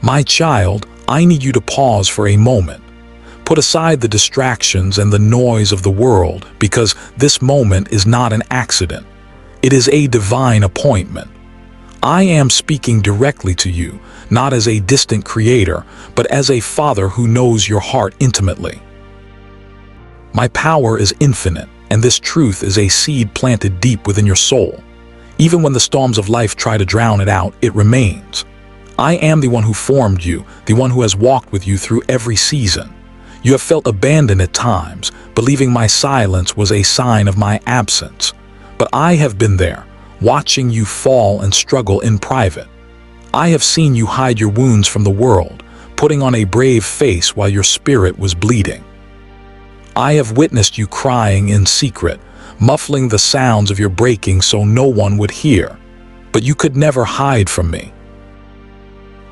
My child, I need you to pause for a moment. Put aside the distractions and the noise of the world, because this moment is not an accident. It is a divine appointment. I am speaking directly to you, not as a distant creator, but as a father who knows your heart intimately. My power is infinite, and this truth is a seed planted deep within your soul. Even when the storms of life try to drown it out, it remains. I am the one who formed you, the one who has walked with you through every season. You have felt abandoned at times, believing my silence was a sign of my absence. But I have been there, watching you fall and struggle in private. I have seen you hide your wounds from the world, putting on a brave face while your spirit was bleeding. I have witnessed you crying in secret, muffling the sounds of your breaking so no one would hear. But you could never hide from me.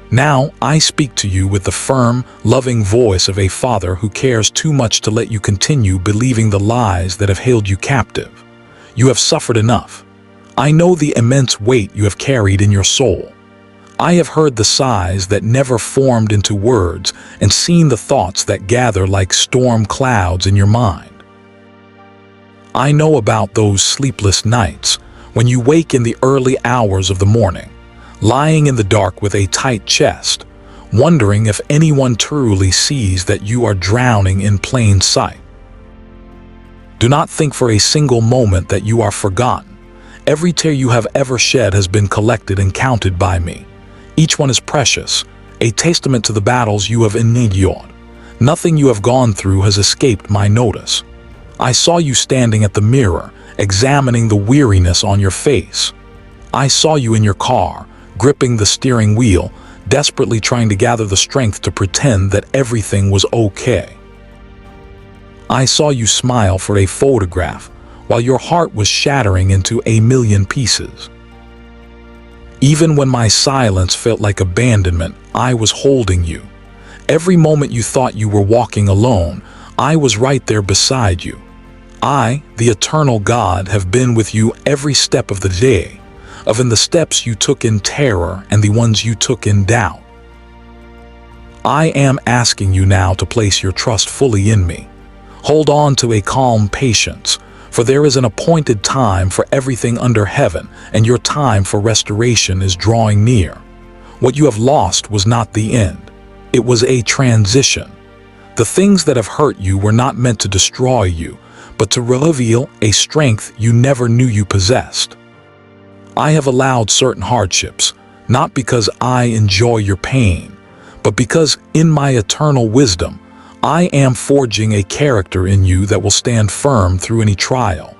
Now I speak to you with the firm, loving voice of a father who cares too much to let you continue believing the lies that have held you captive. You have suffered enough. I know the immense weight you have carried in your soul. I have heard the sighs that never formed into words and seen the thoughts that gather like storm clouds in your mind. I know about those sleepless nights when you wake in the early hours of the morning, lying in the dark with a tight chest, wondering if anyone truly sees that you are drowning in plain sight. Do not think for a single moment that you are forgotten. Every tear you have ever shed has been collected and counted by me. Each one is precious, a testament to the battles you have endured. Nothing you have gone through has escaped my notice. I saw you standing at the mirror, examining the weariness on your face. I saw you in your car, gripping the steering wheel, desperately trying to gather the strength to pretend that everything was okay. I saw you smile for a photograph while your heart was shattering into a million pieces. Even when my silence felt like abandonment, I was holding you. Every moment you thought you were walking alone, I was right there beside you. I, the eternal God, have been with you every step of the day, in the steps you took in terror and the ones you took in doubt. I am asking you now to place your trust fully in me. Hold on to a calm patience, for there is an appointed time for everything under heaven, and your time for restoration is drawing near. What you have lost was not the end. It was a transition. The things that have hurt you were not meant to destroy you, but to reveal a strength you never knew you possessed. I have allowed certain hardships, not because I enjoy your pain, but because in my eternal wisdom, I am forging a character in you that will stand firm through any trial.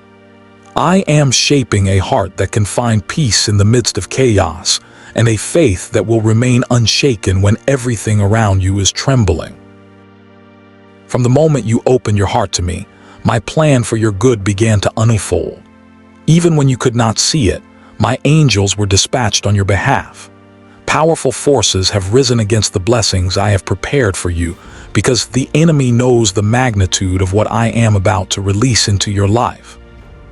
I am shaping a heart that can find peace in the midst of chaos, and a faith that will remain unshaken when everything around you is trembling. From the moment you opened your heart to me, my plan for your good began to unfold. Even when you could not see it, my angels were dispatched on your behalf. Powerful forces have risen against the blessings I have prepared for you, because the enemy knows the magnitude of what I am about to release into your life.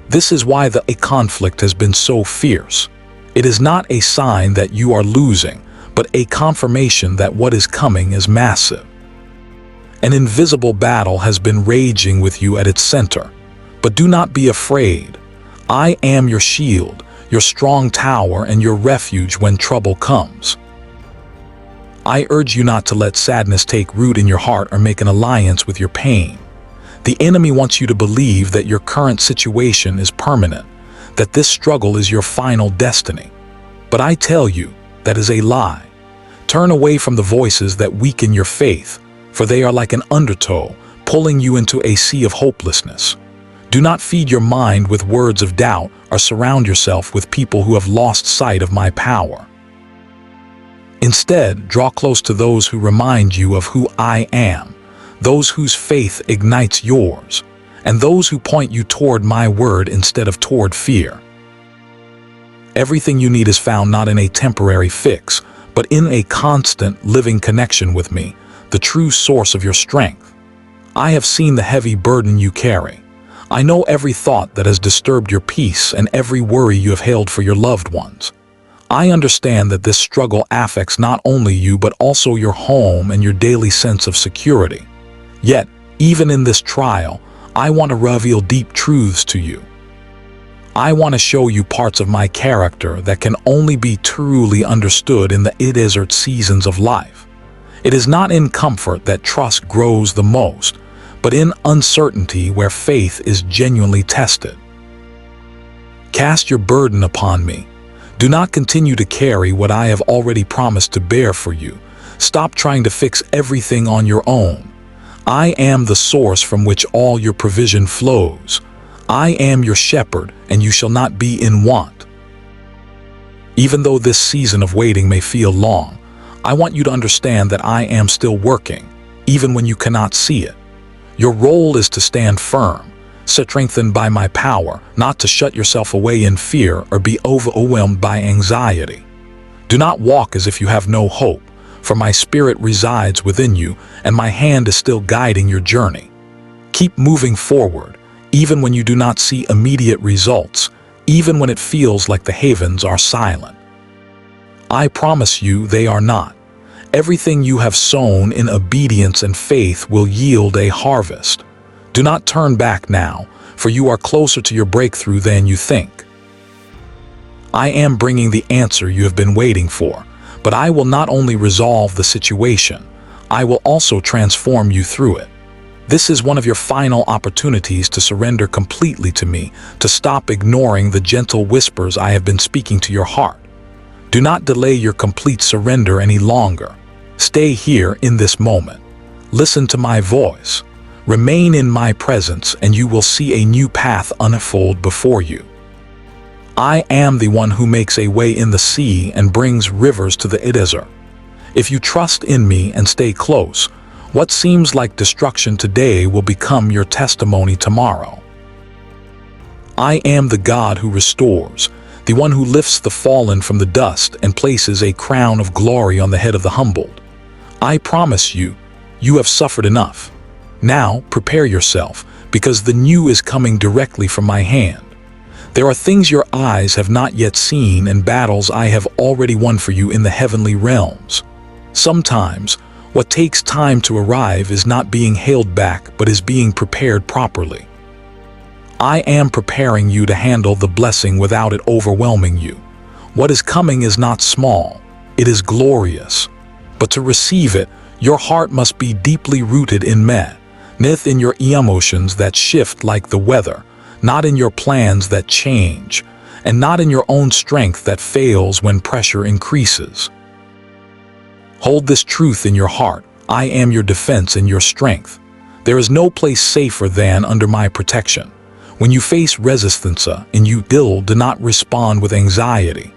This is why a conflict has been so fierce. It is not a sign that you are losing, but a confirmation that what is coming is massive. An invisible battle has been raging with you at its center. But do not be afraid. I am your shield, your strong tower, and your refuge when trouble comes. I urge you not to let sadness take root in your heart or make an alliance with your pain. The enemy wants you to believe that your current situation is permanent, that this struggle is your final destiny. But I tell you, that is a lie. Turn away from the voices that weaken your faith, for they are like an undertow, pulling you into a sea of hopelessness. Do not feed your mind with words of doubt or surround yourself with people who have lost sight of my power. Instead, draw close to those who remind you of who I am, those whose faith ignites yours, and those who point you toward my word instead of toward fear. Everything you need is found not in a temporary fix, but in a constant, living connection with me, the true source of your strength. I have seen the heavy burden you carry. I know every thought that has disturbed your peace and every worry you have held for your loved ones. I understand that this struggle affects not only you but also your home and your daily sense of security. Yet, even in this trial, I want to reveal deep truths to you. I want to show you parts of my character that can only be truly understood in the desert seasons of life. It is not in comfort that trust grows the most, but in uncertainty where faith is genuinely tested. Cast your burden upon me. Do not continue to carry what I have already promised to bear for you. Stop trying to fix everything on your own. I am the source from which all your provision flows. I am your shepherd, and you shall not be in want. Even though this season of waiting may feel long, I want you to understand that I am still working, even when you cannot see it. Your role is to stand firm, strengthened by my power, not to shut yourself away in fear or be overwhelmed by anxiety. Do not walk as if you have no hope, for my spirit resides within you, and my hand is still guiding your journey. Keep moving forward, even when you do not see immediate results, even when it feels like the heavens are silent. I promise you they are not. Everything you have sown in obedience and faith will yield a harvest. Do not turn back now, for you are closer to your breakthrough than you think. I am bringing the answer you have been waiting for, but I will not only resolve the situation, I will also transform you through it. This is one of your final opportunities to surrender completely to me, to stop ignoring the gentle whispers I have been speaking to your heart. Do not delay your complete surrender any longer. Stay here in this moment. Listen to my voice. Remain in my presence, and you will see a new path unfold before you. I am the one who makes a way in the sea and brings rivers to the desert. If you trust in me and stay close, what seems like destruction today will become your testimony tomorrow. I am the God who restores, the one who lifts the fallen from the dust and places a crown of glory on the head of the humbled. I promise you, you have suffered enough. Now prepare yourself, because the new is coming directly from my hand. There are things your eyes have not yet seen and battles I have already won for you in the heavenly realms. Sometimes, what takes time to arrive is not being held back but is being prepared properly. I am preparing you to handle the blessing without it overwhelming you. What is coming is not small, it is glorious. But to receive it, your heart must be deeply rooted in me. Not in your emotions that shift like the weather, not in your plans that change, and not in your own strength that fails when pressure increases. Hold this truth in your heart. I am your defense and your strength. There is no place safer than under my protection. When you face resistance and you do not respond with anxiety,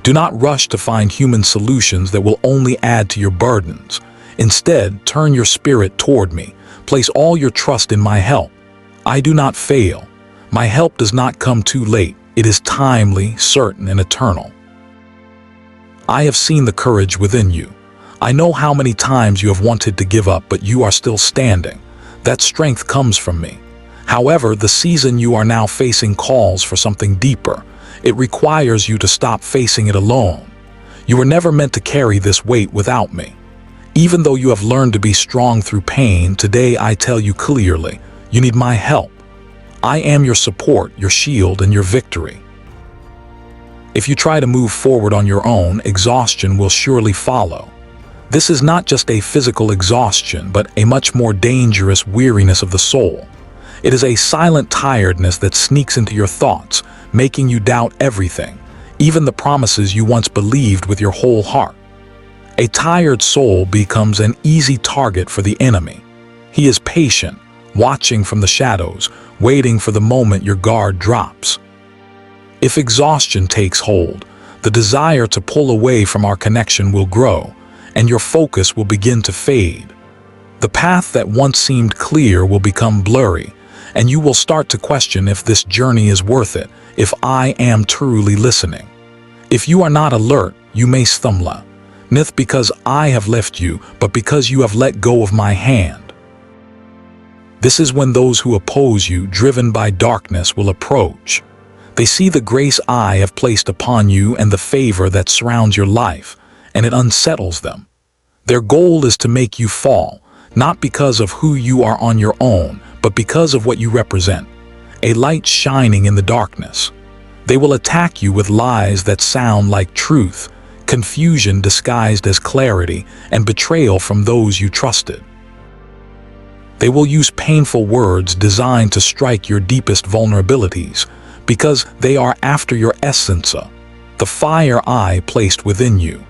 do not rush to find human solutions that will only add to your burdens. Instead, turn your spirit toward me. Place all your trust in my help. I do not fail. My help does not come too late. It is timely, certain, and eternal. I have seen the courage within you. I know how many times you have wanted to give up, but you are still standing. That strength comes from me. However, the season you are now facing calls for something deeper. It requires you to stop facing it alone. You were never meant to carry this weight without me. Even though you have learned to be strong through pain, today I tell you clearly, you need my help. I am your support, your shield, and your victory. If you try to move forward on your own, exhaustion will surely follow. This is not just a physical exhaustion, but a much more dangerous weariness of the soul. It is a silent tiredness that sneaks into your thoughts, making you doubt everything, even the promises you once believed with your whole heart. A tired soul becomes an easy target for the enemy. He is patient, watching from the shadows, waiting for the moment your guard drops. If exhaustion takes hold, the desire to pull away from our connection will grow, and your focus will begin to fade. The path that once seemed clear will become blurry, and you will start to question if this journey is worth it, if I am truly listening. If you are not alert, you may stumble. Not because I have left you, but because you have let go of my hand. This is when those who oppose you, driven by darkness, will approach. They see the grace I have placed upon you and the favor that surrounds your life, and it unsettles them. Their goal is to make you fall, not because of who you are on your own, but because of what you represent, a light shining in the darkness. They will attack you with lies that sound like truth, confusion disguised as clarity, and betrayal from those you trusted. They will use painful words designed to strike your deepest vulnerabilities, because they are after your essence, the fire I placed within you.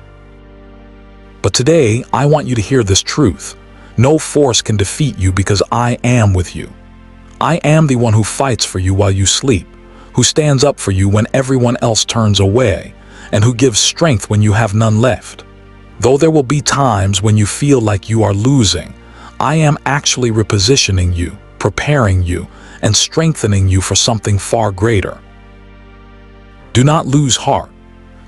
But today, I want you to hear this truth. No force can defeat you because I am with you. I am the one who fights for you while you sleep, who stands up for you when everyone else turns away, and who gives strength when you have none left. Though there will be times when you feel like you are losing, I am actually repositioning you, preparing you, and strengthening you for something far greater. Do not lose heart.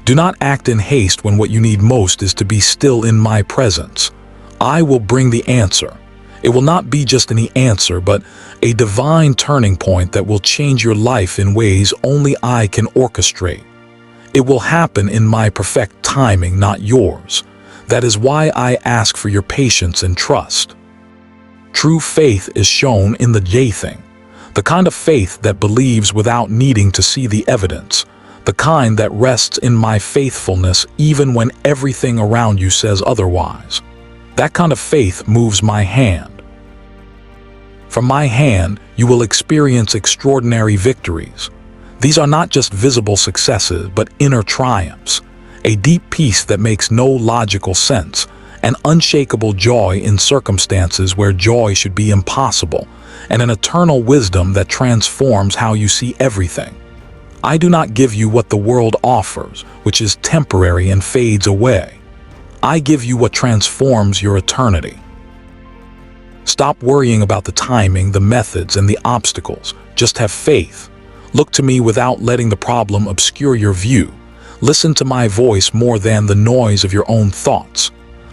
Do not act in haste when what you need most is to be still in my presence. I will bring the answer. It will not be just any answer, but a divine turning point that will change your life in ways only I can orchestrate. It will happen in my perfect timing, not yours. That is why I ask for your patience and trust. True faith is shown in the J thing, the kind of faith that believes without needing to see the evidence, the kind that rests in my faithfulness even when everything around you says otherwise. That kind of faith moves my hand. From my hand, you will experience extraordinary victories. These are not just visible successes, but inner triumphs, a deep peace that makes no logical sense, an unshakable joy in circumstances where joy should be impossible, and an eternal wisdom that transforms how you see everything. I do not give you what the world offers, which is temporary and fades away. I give you what transforms your eternity. Stop worrying about the timing, the methods, and the obstacles. Just have faith. Look to me without letting the problem obscure your view. Listen to my voice more than the noise of your own thoughts.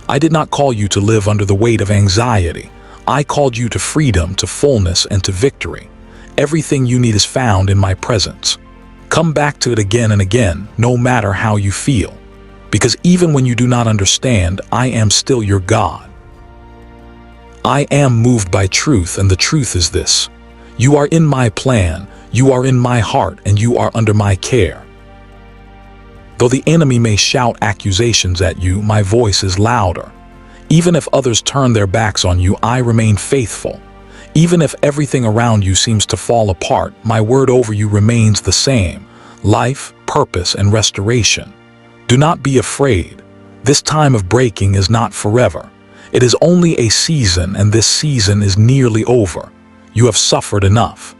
I did not call you to live under the weight of anxiety. I called you to freedom, to fullness, and to victory. Everything you need is found in my presence. Come back to it again and again, no matter how you feel. Because even when you do not understand, I am still your God. I am moved by truth, and the truth is this: you are in my plan, you are in my heart, and you are under my care. Though the enemy may shout accusations at you, my voice is louder. Even if others turn their backs on you, I remain faithful. Even if everything around you seems to fall apart, my word over you remains the same: life, purpose, and restoration. Do not be afraid. This time of breaking is not forever. It is only a season, and this season is nearly over. You have suffered enough.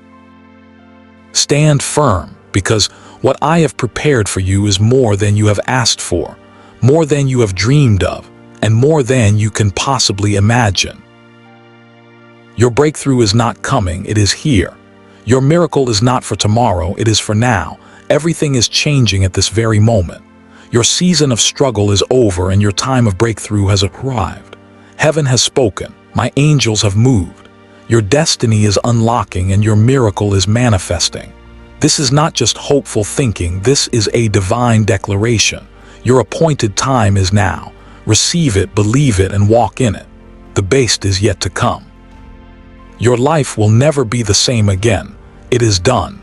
Stand firm, because what I have prepared for you is more than you have asked for, more than you have dreamed of, and more than you can possibly imagine. Your breakthrough is not coming, it is here. Your miracle is not for tomorrow, it is for now. Everything is changing at this very moment. Your season of struggle is over, and your time of breakthrough has arrived. Heaven has spoken, my angels have moved. Your destiny is unlocking, and your miracle is manifesting. This is not just hopeful thinking, this is a divine declaration. Your appointed time is now. Receive it, believe it, and walk in it. The best is yet to come. Your life will never be the same again. It is done.